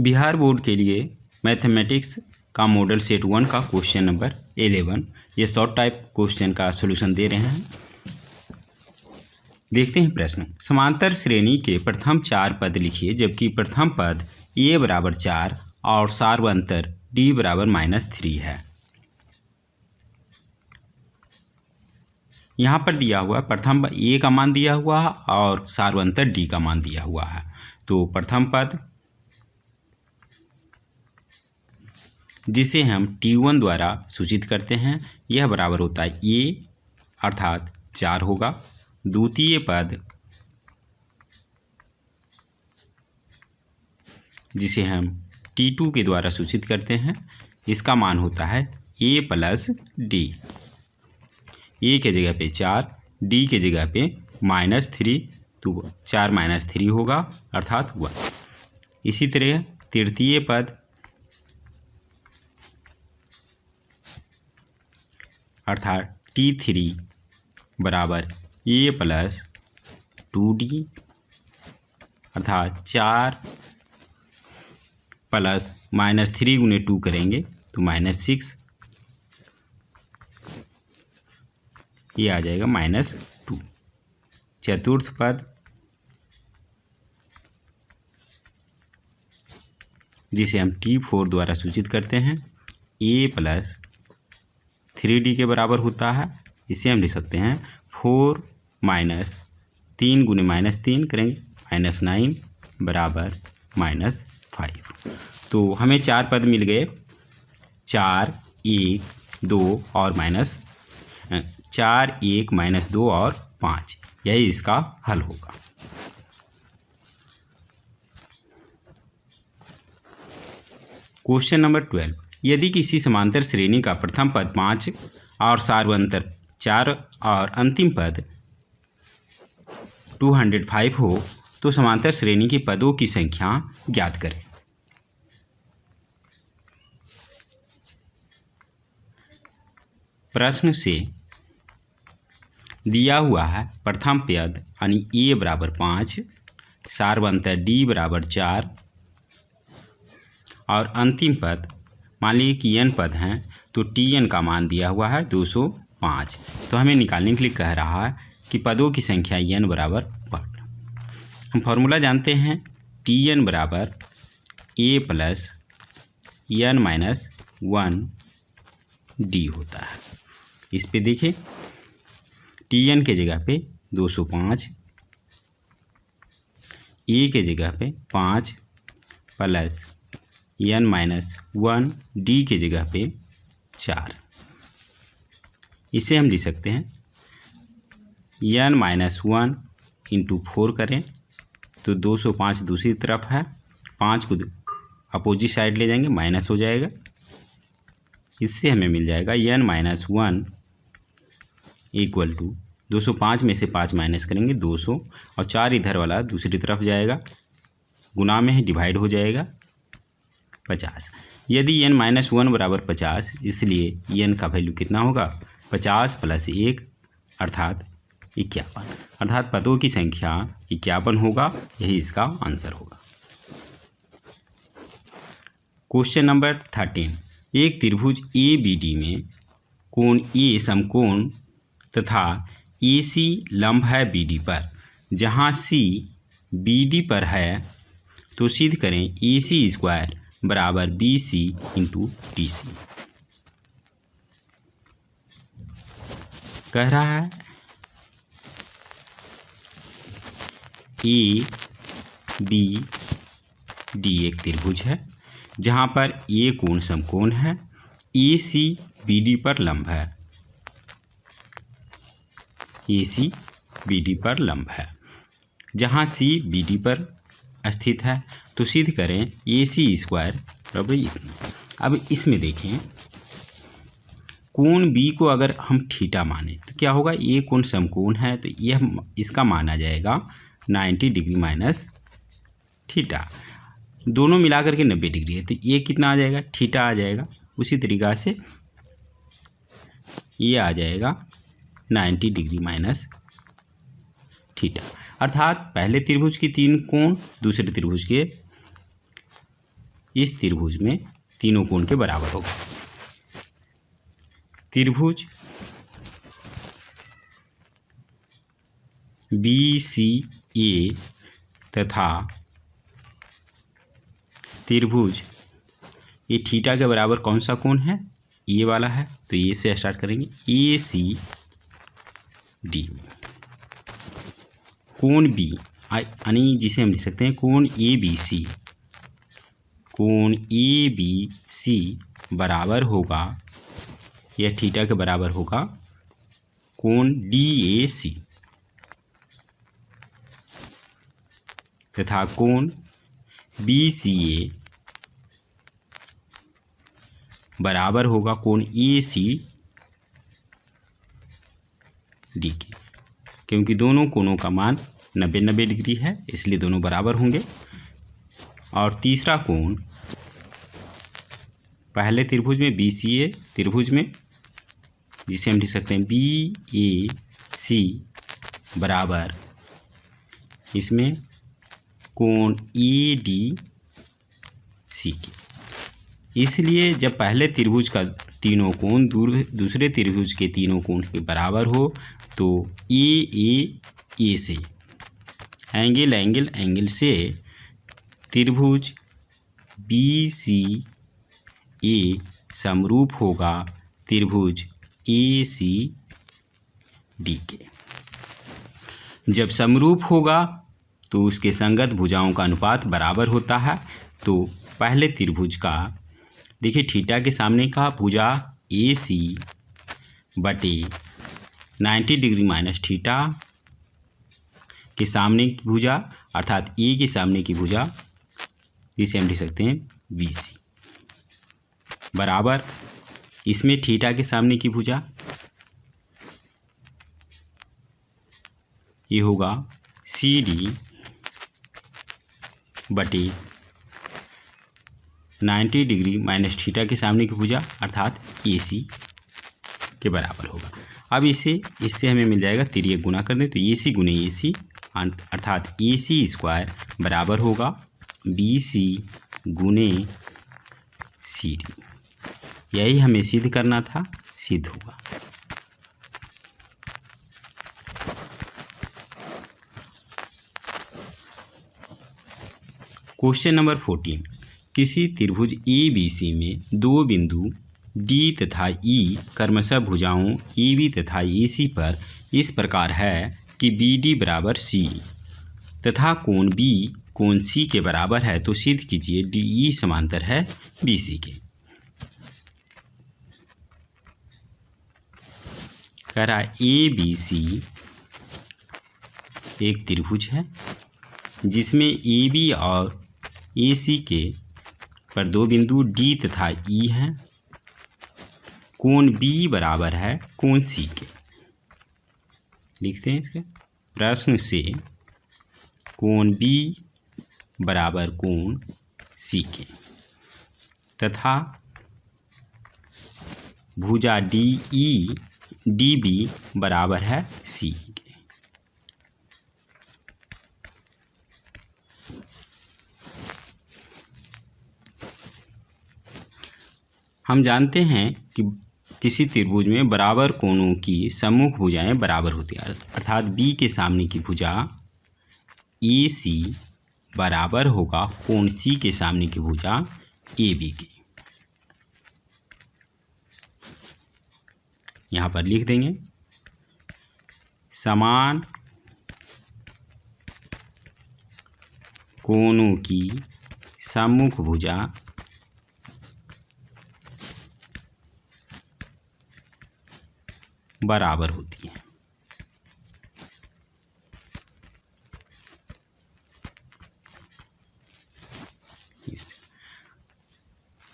Bihar board के लिए mathematics का मॉडल सेट 1 का क्वेश्चन नंबर 11, ये शॉर्ट टाइप क्वेश्चन का सॉल्यूशन दे रहे हैं। देखते हैं प्रश्न। समांतर श्रेणी के प्रथम 4 पद लिखिए जबकि प्रथम पद a बराबर 4 और सार्वंतर d बराबर -3 है। यहाँ पर दिया हुआ प्रथम a का मान दिया हुआ है और सार्वंतर d का मान दिया हुआ है। तो प्रथम पद जिसे हम T1 द्वारा सूचित करते हैं यह बराबर होता है a अर्थात 4 होगा। द्वितीय पद जिसे हम T2 के द्वारा सूचित करते हैं इसका मान होता है a प्लस d। a के जगह पे 4, d के जगह पे -3, तो 4 -3 होगा अर्थात 1। इसी तरह तृतीय पद अर्थात T3 बराबर a प्लस 2d अर्थात 4 प्लस -3 गुने 2 करेंगे तो -6, ये आ जाएगा -2। चतुर्थ पद जिसे हम T4 द्वारा सूचित करते हैं a प्लस 3d के बराबर होता है। इसे हम लिख सकते हैं 4 -3 गुने -3 करेंगे -9 बराबर -5। तो हमें 4 पद मिल गए, 4, 1, 2 और -4, 1, -2 और 5, यही इसका हल होगा। Question number 12। यदि किसी समांतर श्रेणी का प्रथम पद 5 और सार्वंतर 4 और अंतिम पद 205 हो तो समांतर श्रेणी के पदों की संख्या ज्ञात करें। प्रश्न से दिया हुआ है प्रथम पद यानी a बराबर 5, सार्वंतर d बराबर 4 और अंतिम पद मान लीजिए कि n पद हैं तो Tn का मान दिया हुआ है 205। तो हमें निकालने के लिए कह रहा है कि पदों की संख्या n बराबर 1। हम फॉर्मूला जानते हैं Tn बराबर a plus n minus 1 d होता है। इस पे देखिए Tn के जगह पे 205, a के जगह पे 5 प्लस n माइनस 1 d के जगह पे 4। इसे हम लिख सकते हैं n माइनस 1 इंटू 4 करें तो 205 दूसरी तरफ है, 5 को अपोजिट साइड ले जाएंगे माइनस हो जाएगा। इससे हमें मिल जाएगा n माइनस 1 इक्वल टू 205 में से 5 माइनस करेंगे 200 और 4 इधर वाला दूसरी तरफ जाएगा, गुना में ही डिवाइड हो जाएगा 50। यदि n माइनस 1 बराबर 50 इसलिए n का वैल्यू कितना होगा 50 प्लस 1 अर्थात 51, अर्थात पदों की संख्या 51 होगा, यही इसका आंसर होगा। Question number 13। एक त्रिभुज ABD में कोण A समकोण तथा AC लंब है BD पर। जहाँ C BD पर है तो सिद्ध करें AC² बराबर BC इंटू DC। कह रहा है ABD एक त्रिभुज है जहाँ पर A कोण समकोण है, AC BD पर लंब है, AC BD पर लंब है। जहाँ C BD पर स्थित है तो सिद्ध करें AC² बराबर इतना। अब इसमें देखें कोण B को अगर हम थीटा माने तो क्या होगा, A कोण समकोण है तो यह इसका माना जाएगा 90 डिग्री माइनस थीटा, दोनों मिलाकर के 90 डिग्री है तो ये कितना आ जाएगा, थीटा आ जाएगा। उसी तरीक़ा से ये आ जाएगा 90 डिग्री माइनस थीटा, अर्थात पहले त्रिभुज की 3 कोण दूसरे त्रिभुज के इस त्रिभुज में तीनों कोण के बराबर होगा। त्रिभुज BCA तथा त्रिभुज ये थीटा के बराबर कौन सा कोण है, ये वाला है, तो ये से स्टार्ट करेंगे। ACD में कोण B यानी जिसे हम लिख सकते हैं कोण ABC, कोण ABC बराबर होगा, यह थीटा के बराबर होगा कोण DAC तथा कोण BCA बराबर होगा कोण ACD के, क्योंकि दोनों कोणों का मान 90-90 डिग्री है, इसलिए दोनों बराबर होंगे। और तीसरा कोण पहले त्रिभुज में BCA त्रिभुज में, जिसे हम लिख सकते हैं BAC बराबर इसमें कोण ADC के। इसलिए जब पहले त्रिभुज का तीनों कोण दूसरे त्रिभुज के तीनों कोण के बराबर हो तो AA से एंगल से त्रिभुज BCA समरूप होगा त्रिभुज ACD के। जब समरूप होगा तो उसके संगत भुजाओं का अनुपात बराबर होता है। तो पहले त्रिभुज का देखिए थीटा के सामने का भुजा AC बटे 90 डिग्री माइनस थीटा के सामने की भुजा अर्थात A के सामने की भुजा, जिसे हम लिख सकते हैं BC बराबर इसमें थीटा के सामने की भुजा ये होगा CD बटे 90 डिग्री माइनस थीटा के सामने की भुजा अर्थात AC के बराबर होगा। अब इससे हमें मिल जाएगा, तिर्यक गुना कर दें तो AC गुने AC अर्थात AC स्क्वायर बराबर होगा BC गुने CD। यही हमें सिद्ध करना था, सिद्ध हुआ। क्वेश्चन नंबर 14, किसी त्रिभुज ABC में दो बिंदु D तथा E क्रमशः भुजाओं AB तथा AC पर इस प्रकार है कि BD बराबर C तथा कोण B कोण C के बराबर है, तो सिद्ध कीजिए DE समांतर है BC के। कह रहा ABC एक त्रिभुज है जिसमें AB और AC के पर दो बिंदु D तथा E हैं। कोण B बराबर है कोण C के। लिखते हैं इसके प्रश्न से कोण B बराबर कोण C के तथा भुजा DB बराबर है C के। हम जानते हैं कि किसी त्रिभुज में बराबर कोणों की सम्मुख भुजाएं बराबर होती हैं, अर्थात B के सामने की भुजा AC बराबर होगा कोण C के सामने की भुजा AB की। यहाँ पर लिख देंगे समान कोणों की सम्मुख भुजा बराबर होती है।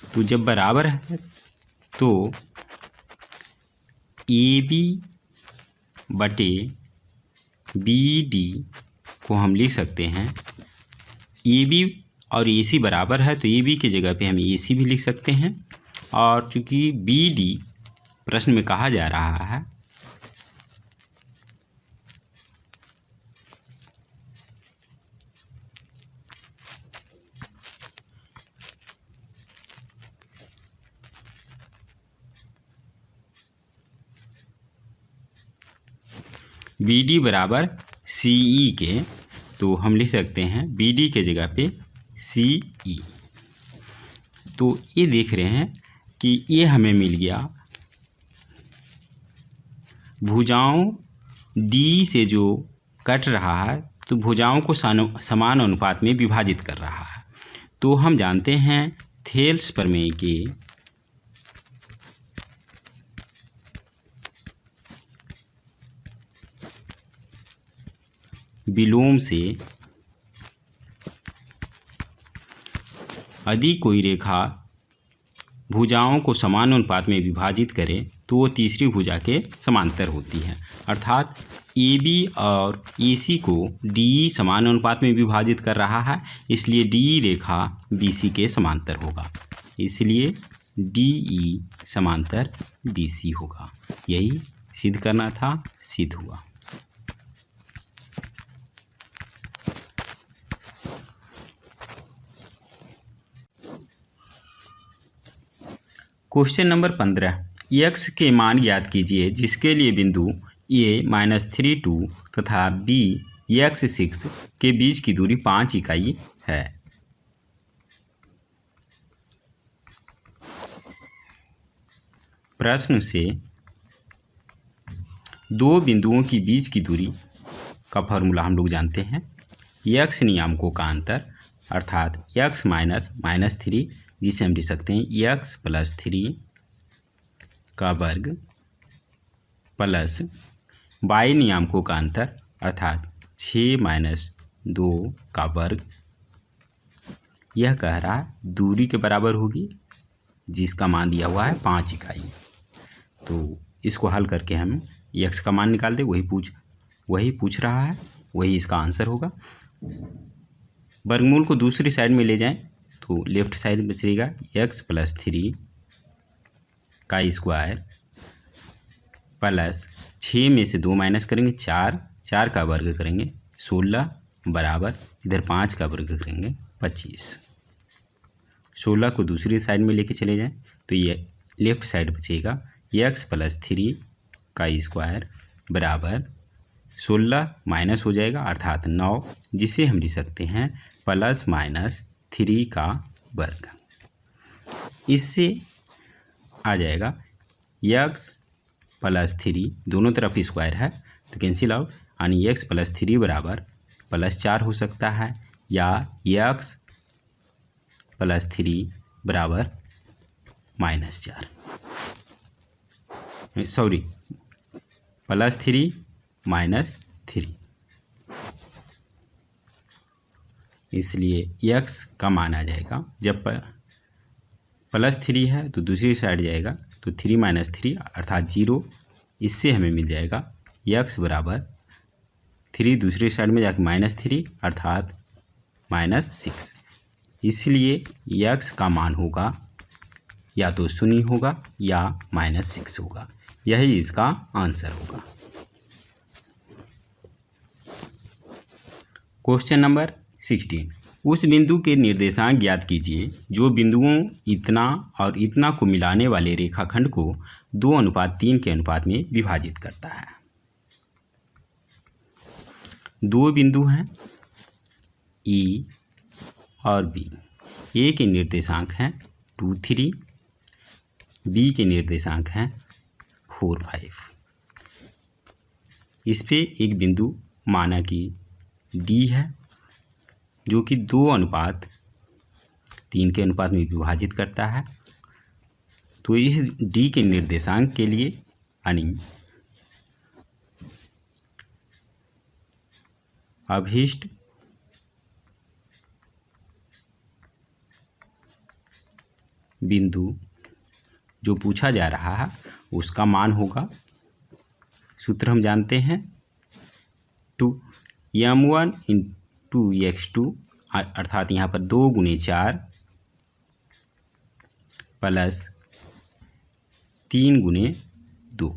तो जब बराबर है तो AB बटे BD को हम लिख सकते हैं, AB और AC बराबर है तो AB की जगह पे हम AC भी लिख सकते हैं। और चूंकि BD प्रश्न में कहा जा रहा है बी डी बराबर सी ई के, तो हम लिख सकते हैं बी डी के जगह पे सी ई। तो ये देख रहे हैं कि ये हमें मिल गया भुजाओं डी से जो कट रहा है तो भुजाओं को समान अनुपात में विभाजित कर रहा है। तो हम जानते हैं थेल्स प्रमेय के विलोम से यदि कोई रेखा भुजाओं को समान अनुपात में विभाजित करे तो वो तीसरी भुजा के समांतर होती है। अर्थात ए बी और ए सी को डी समान अनुपात में विभाजित कर रहा है, इसलिए डी रेखा बी सी के समांतर होगा, इसलिए डी ई समांतर बी सी होगा। यही सिद्ध करना था, सिद्ध हुआ। क्वेश्चन नंबर 15, x के मान ज्ञात कीजिए जिसके लिए बिंदु a-32 तथा b x6 के बीच की दूरी 5 इकाई है। प्रश्न से दो बिंदुओं की बीच की दूरी का फॉर्मूला हम लोग जानते हैं, x नियामकों का अंतर अर्थात x माइनस 3, जिसे हम लिख सकते हैं x + 3 का वर्ग प्लस y नियामकों का अंतर अर्थात 6 - 2 का वर्ग। यह कह रहा है दूरी के बराबर होगी जिसका मान दिया हुआ है 5 इकाई। तो इसको हल करके हम x का मान निकाल दें, वही पूछ रहा है, वही इसका आंसर होगा। वर्गमूल को दूसरी साइड में ले जाएं तो लेफ्ट साइड बचेगा x + 3 का स्क्वायर प्लस 6 में से 2 माइनस करेंगे 4 का वर्ग करेंगे 16 बराबर इधर 5 का वर्ग करेंगे 25। 16 को दूसरी साइड में लेके चले जाएं तो ये लेफ्ट साइड बचेगा x + 3 का स्क्वायर बराबर 16 माइनस हो जाएगा अर्थात 9, जिसे हम लिख सकते हैं ±3 का वर्ग। इससे आ जाएगा x + 3, दोनों तरफ स्क्वायर है तो कैंसिल आउट, यानी x + 3 बराबर +4 हो सकता है या x + 3 बराबर -4, सॉरी +3 - 3, इसलिए x का मान आ जाएगा जब +3 है तो दूसरी साइड जाएगा तो 3 - 3 अर्थात 0। इससे हमें मिल जाएगा x बराबर 3 दूसरी साइड में जाकर -3 अर्थात -6। इसलिए x का मान होगा या तो 0 होगा या -6 होगा, यही इसका आंसर होगा। क्वेश्चन नंबर 16, उस बिंदु के निर्देशांक ज्ञात कीजिए जो बिंदुओं इतना और इतना को मिलाने वाले रेखाखंड को 2:3 के अनुपात में विभाजित करता है। दो बिंदु हैं E और B, A के निर्देशांक हैं 2, 3, B के निर्देशांक हैं 4, 5। इस पे एक बिंदु माना कि D है जो कि 2:3 के अनुपात में विभाजित करता है। तो इस D के निर्देशांक के लिए यानी अभीष्ट बिंदु जो पूछा जा रहा है उसका मान होगा, सूत्र हम जानते हैं 2m1 × x2 अर्थात यहाँ पर 2 × 4 प्लस 3 × 2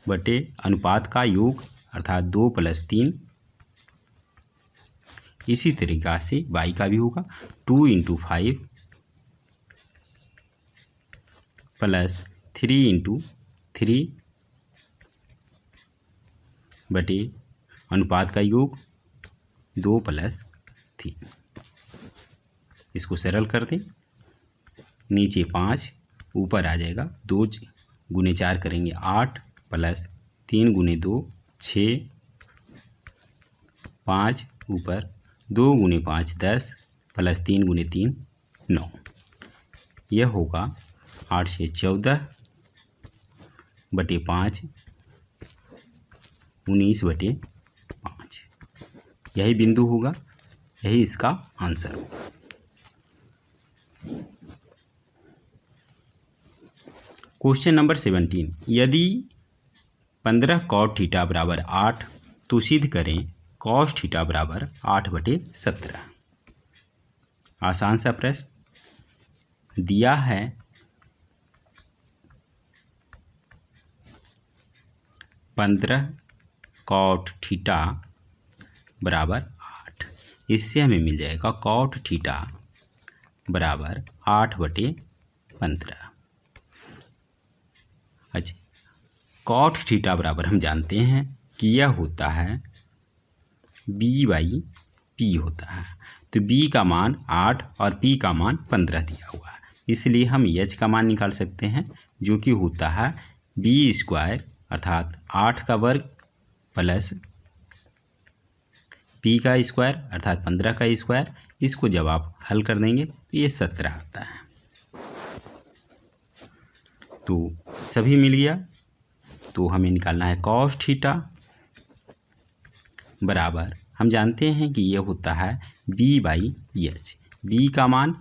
बटे अनुपात का योग अर्थात 2 + 3। इसी तरीक़ा से y का भी होगा 2 × 5 प्लस 3 × 3 बटे अनुपात का योग 2 + 3। इसको सरल कर दें, नीचे 5 ऊपर आ जाएगा 2 × 4 करेंगे 8 + 3 × 2 6 5 ऊपर 2 × 5 10 + 3 × 3 9। यह होगा 8 × 6 14 बटे 5 19 बटे 5। यही बिंदु होगा, यही इसका आंसर होगा। क्वेश्चन नंबर 17, यदि 15 cot थीटा बराबर 8 तो सिद्ध करें cos थीटा बराबर 8/17। आसान सा प्रश्न दिया है, 15 cot थीटा बराबर 8, इससे हमें मिल जाएगा cot थीटा बराबर 8/15। अच्छा, cot थीटा बराबर हम जानते हैं कि यह होता है b/p होता है। तो b का मान 8 और p का मान 15 दिया हुआ है, इसलिए हम h का मान निकाल सकते हैं, जो कि होता है b² अर्थात 8 का वर्ग प्लस p का स्क्वायर अर्थात 15 का स्क्वायर। इसको जब आप हल कर देंगे तो ये 17 आता है। तो सभी मिल गया, तो हमें निकालना है cos थीटा बराबर, हम जानते हैं कि यह होता है b/h। b का मान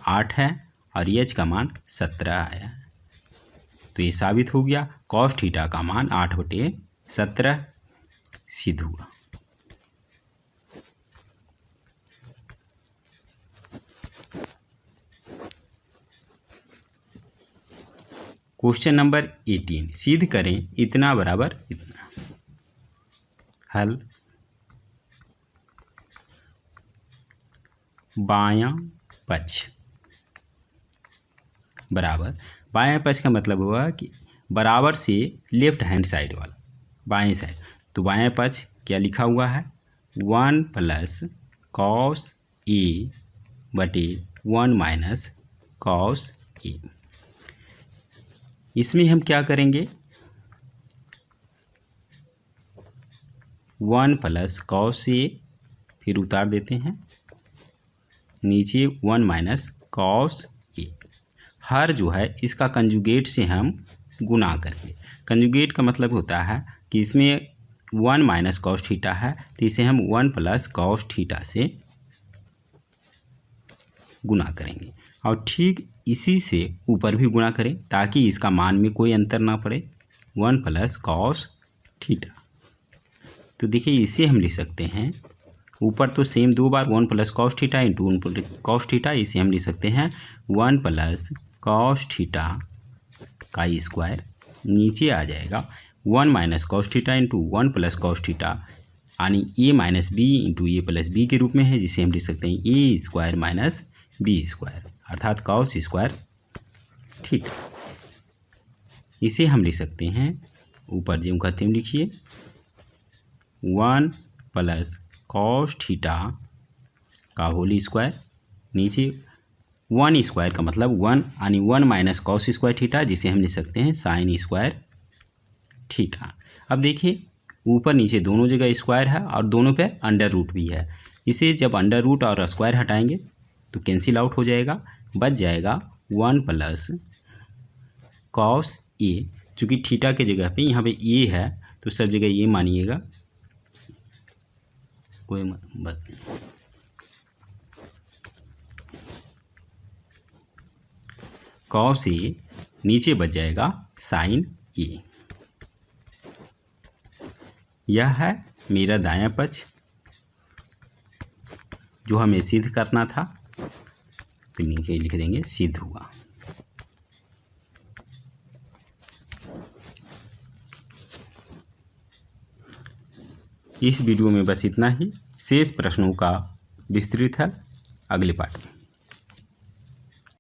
8 है और h का मान 17 आया, तो ये साबित हो गया cos थीटा का मान 8/17 सिद्ध हुआ। क्वेश्चन नंबर 18, सिद्ध करें इतना बराबर इतना। हल, बायां पक्ष बराबर, बायां पक्ष का मतलब हुआ कि बराबर से लेफ्ट हैंड साइड वाला, बाएं साइड। तो बायां पक्ष क्या लिखा हुआ है, 1 + cos A बटे 1 - cos A। इसमें हम क्या करेंगे, 1 + cos A, फिर उतार देते हैं नीचे 1 - cos A। हर जो है इसका कंजुगेट से हम गुना करेंगे। कंजुगेट का मतलब होता है कि इसमें 1 - cos थीटा है, तो इसे हम 1 + cos थीटा से गुना करेंगे, और ठीक इसी से ऊपर भी गुणा करें ताकि इसका मान में कोई अंतर ना पड़े, 1 + cos थीटा। तो देखिए इसे हम लिख सकते हैं, ऊपर तो सेम 2 बार 1 + cos theta into 1 + cos theta, इसे हम लिख सकते हैं 1 + cos थीटा का स्क्वायर। नीचे आ जाएगा 1 - cos theta into 1 + cos theta, यानी a - b into a + b के रूप में है, जिसे हम लिख सकते हैं a² - b², अर्थात cos² थीटा। इसे हम लिख सकते हैं, ऊपर जो कहते हैं लिखिए 1 + cos थीटा का होल स्क्वायर, नीचे 1² का मतलब 1, यानी 1 - cos² थीटा, जिसे हम लिख सकते हैं sin² थीटा। अब देखिए ऊपर नीचे दोनों जगह स्क्वायर है और दोनों पे अंडर रूट भी है। इसे जब अंडर रूट और स्क्वायर हटाएंगे तो कैंसिल आउट हो जाएगा, बच जाएगा 1 + cos A। चूँकि थीटा के जगह पे यहाँ पे A है तो सब जगह ये मानिएगा, कोई बात नहीं। cos A नीचे बच जाएगा sin A। यह है मेरा दायां पक्ष जो हमें सिद्ध करना था, तो नीचे लिख देंगे सिद्ध हुआ। इस वीडियो में बस इतना ही, शेष प्रश्नों का विस्तृत है अगले पाठ में।